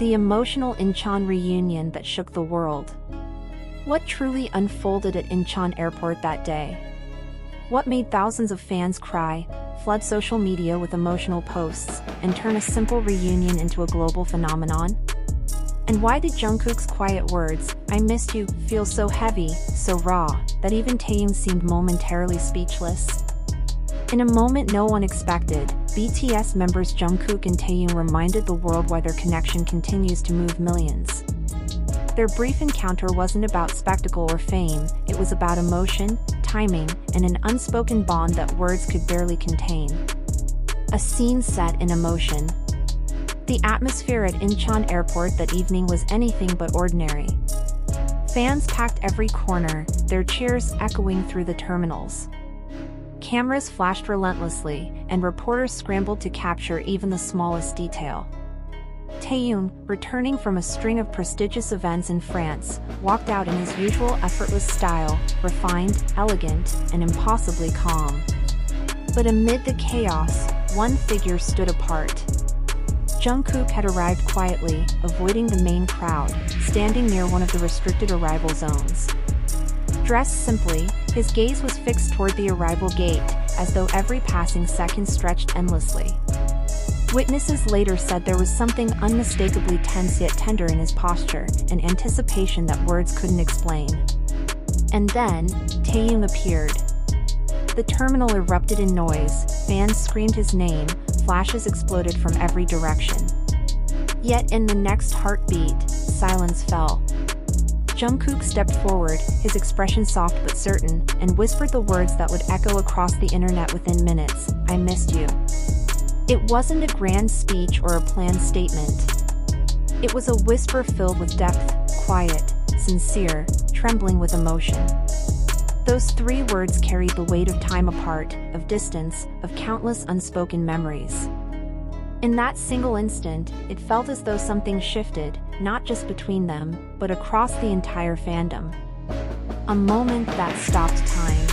The emotional Incheon reunion that shook the world. What truly unfolded at Incheon Airport that day? What made thousands of fans cry, flood social media with emotional posts, and turn a simple reunion into a global phenomenon? And why did Jungkook's quiet words, "I missed you," feel so heavy, so raw, that even Taehyung seemed momentarily speechless? In a moment no one expected, BTS members Jungkook and Taehyung reminded the world why their connection continues to move millions. Their brief encounter wasn't about spectacle or fame, it was about emotion, timing, and an unspoken bond that words could barely contain. A scene set in emotion. The atmosphere at Incheon Airport that evening was anything but ordinary. Fans packed every corner, their cheers echoing through the terminals. Cameras flashed relentlessly, and reporters scrambled to capture even the smallest detail. Taehyung, returning from a string of prestigious events in France, walked out in his usual effortless style, refined, elegant, and impossibly calm. But amid the chaos, one figure stood apart. Jungkook had arrived quietly, avoiding the main crowd, standing near one of the restricted arrival zones. Dressed simply, his gaze was fixed toward the arrival gate, as though every passing second stretched endlessly. Witnesses later said there was something unmistakably tense yet tender in his posture, an anticipation that words couldn't explain. And then, Taehyung appeared. The terminal erupted in noise, fans screamed his name, flashes exploded from every direction. Yet in the next heartbeat, silence fell. Jungkook stepped forward, his expression soft but certain, and whispered the words that would echo across the internet within minutes, "I missed you." It wasn't a grand speech or a planned statement. It was a whisper filled with depth, quiet, sincere, trembling with emotion. Those 3 words carried the weight of time apart, of distance, of countless unspoken memories. In that single instant, it felt as though something shifted, not just between them, but across the entire fandom. A moment that stopped time.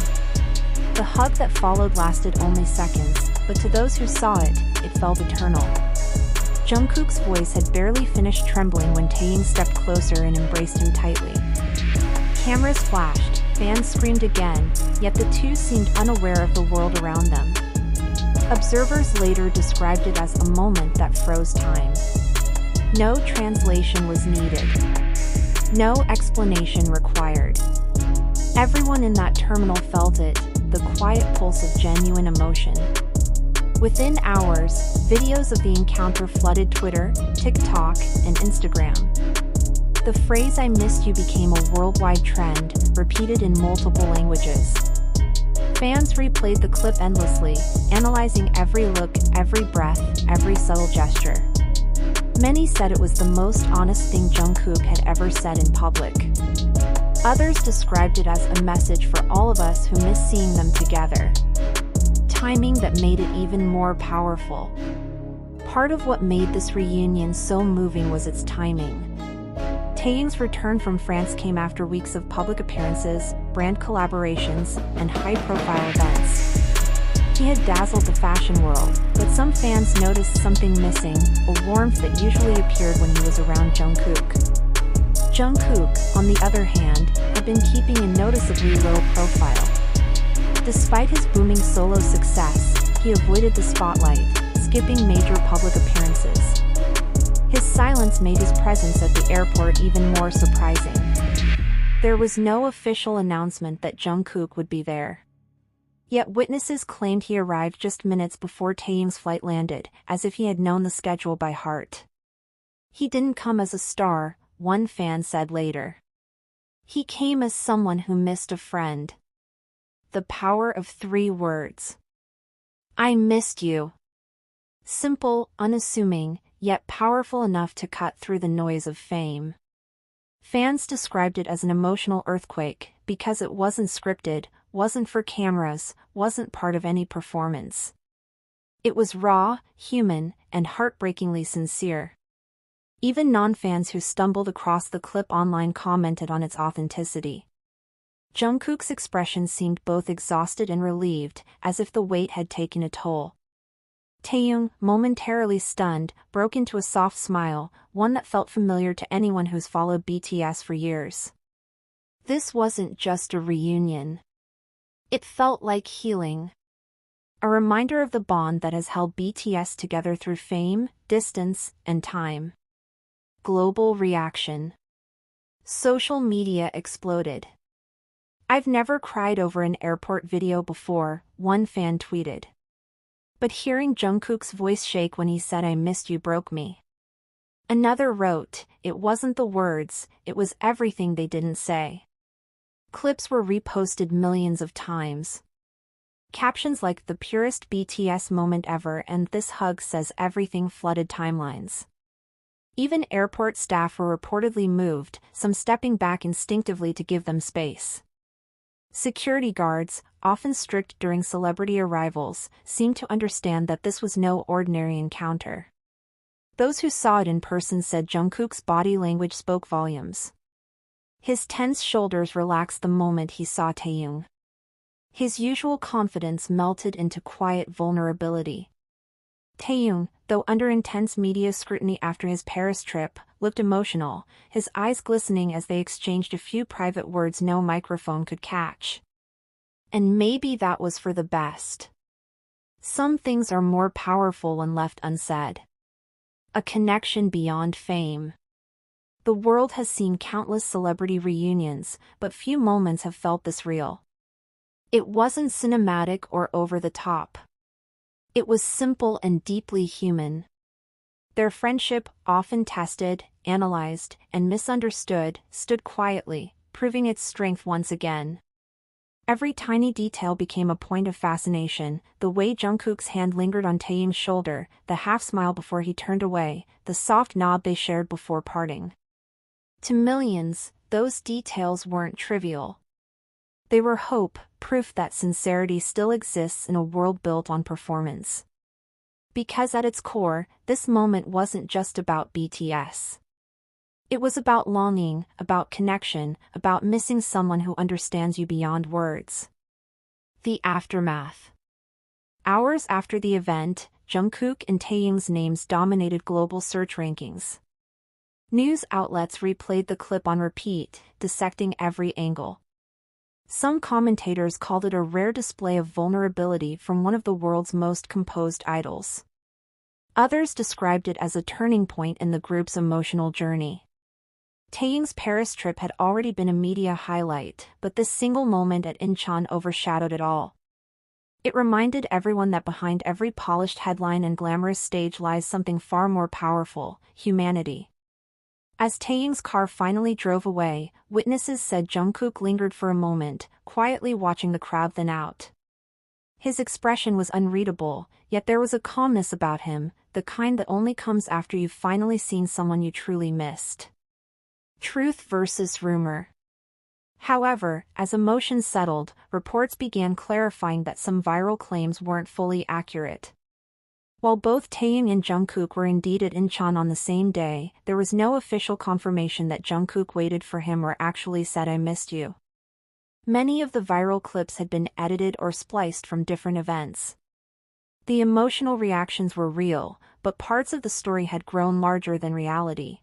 The hug that followed lasted only seconds, but to those who saw it, it felt eternal. Jungkook's voice had barely finished trembling when Taehyung stepped closer and embraced him tightly. Cameras flashed, fans screamed again, yet the two seemed unaware of the world around them. Observers later described it as a moment that froze time. No translation was needed. No explanation required. Everyone in that terminal felt it, the quiet pulse of genuine emotion. Within hours, videos of the encounter flooded Twitter, TikTok, and Instagram. The phrase "I missed you" became a worldwide trend, repeated in multiple languages. Fans replayed the clip endlessly, analyzing every look, every breath, every subtle gesture. Many said it was the most honest thing Jungkook had ever said in public. Others described it as a message for all of us who miss seeing them together. Timing that made it even more powerful. Part of what made this reunion so moving was its timing. Taehyung's return from France came after weeks of public appearances, brand collaborations, and high-profile events. He had dazzled the fashion world, but some fans noticed something missing, a warmth that usually appeared when he was around Jungkook. Jungkook, on the other hand, had been keeping a noticeably low profile. Despite his booming solo success, he avoided the spotlight, skipping major public appearances. His silence made his presence at the airport even more surprising. There was no official announcement that Jungkook would be there. Yet witnesses claimed he arrived just minutes before Taehyung's flight landed, as if he had known the schedule by heart. He didn't come as a star, one fan said later. He came as someone who missed a friend. The power of 3 words. I missed you. Simple, unassuming, yet powerful enough to cut through the noise of fame. Fans described it as an emotional earthquake, because it wasn't scripted, wasn't for cameras, wasn't part of any performance. It was raw, human, and heartbreakingly sincere. Even non-fans who stumbled across the clip online commented on its authenticity. Jungkook's expression seemed both exhausted and relieved, as if the weight had taken a toll. Taehyung, momentarily stunned, broke into a soft smile, one that felt familiar to anyone who's followed BTS for years. This wasn't just a reunion. It felt like healing. A reminder of the bond that has held BTS together through fame, distance, and time. Global reaction. Social media exploded. "I've never cried over an airport video before," one fan tweeted. "But hearing Jungkook's voice shake when he said 'I missed you' broke me." Another wrote, "It wasn't the words, it was everything they didn't say." Clips were reposted millions of times. Captions like "the purest BTS moment ever" and "this hug says everything" flooded timelines. Even airport staff were reportedly moved, some stepping back instinctively to give them space. Security guards, often strict during celebrity arrivals, seemed to understand that this was no ordinary encounter. Those who saw it in person said Jungkook's body language spoke volumes. His tense shoulders relaxed the moment he saw Taehyung. His usual confidence melted into quiet vulnerability. Taehyung, though under intense media scrutiny after his Paris trip, looked emotional, his eyes glistening as they exchanged a few private words no microphone could catch. And maybe that was for the best. Some things are more powerful when left unsaid. A connection beyond fame. The world has seen countless celebrity reunions, but few moments have felt this real. It wasn't cinematic or over the top. It was simple and deeply human. Their friendship, often tested, analyzed, and misunderstood, stood quietly, proving its strength once again. Every tiny detail became a point of fascination: the way Jungkook's hand lingered on Taehyung's shoulder, the half-smile before he turned away, the soft nod they shared before parting. To millions, those details weren't trivial. They were hope, proof that sincerity still exists in a world built on performance. Because at its core, this moment wasn't just about BTS. It was about longing, about connection, about missing someone who understands you beyond words. The aftermath. Hours after the event, Jungkook and Taehyung's names dominated global search rankings. News outlets replayed the clip on repeat, dissecting every angle. Some commentators called it a rare display of vulnerability from one of the world's most composed idols. Others described it as a turning point in the group's emotional journey. Taehyung's Paris trip had already been a media highlight, but this single moment at Incheon overshadowed it all. It reminded everyone that behind every polished headline and glamorous stage lies something far more powerful: humanity. As Taehyung's car finally drove away, witnesses said Jungkook lingered for a moment, quietly watching the crowd thin out. His expression was unreadable, yet there was a calmness about him, the kind that only comes after you've finally seen someone you truly missed. Truth versus rumor. However, as emotions settled, reports began clarifying that some viral claims weren't fully accurate. While both Taehyung and Jungkook were indeed at Incheon on the same day, there was no official confirmation that Jungkook waited for him or actually said "I missed you." Many of the viral clips had been edited or spliced from different events. The emotional reactions were real, but parts of the story had grown larger than reality.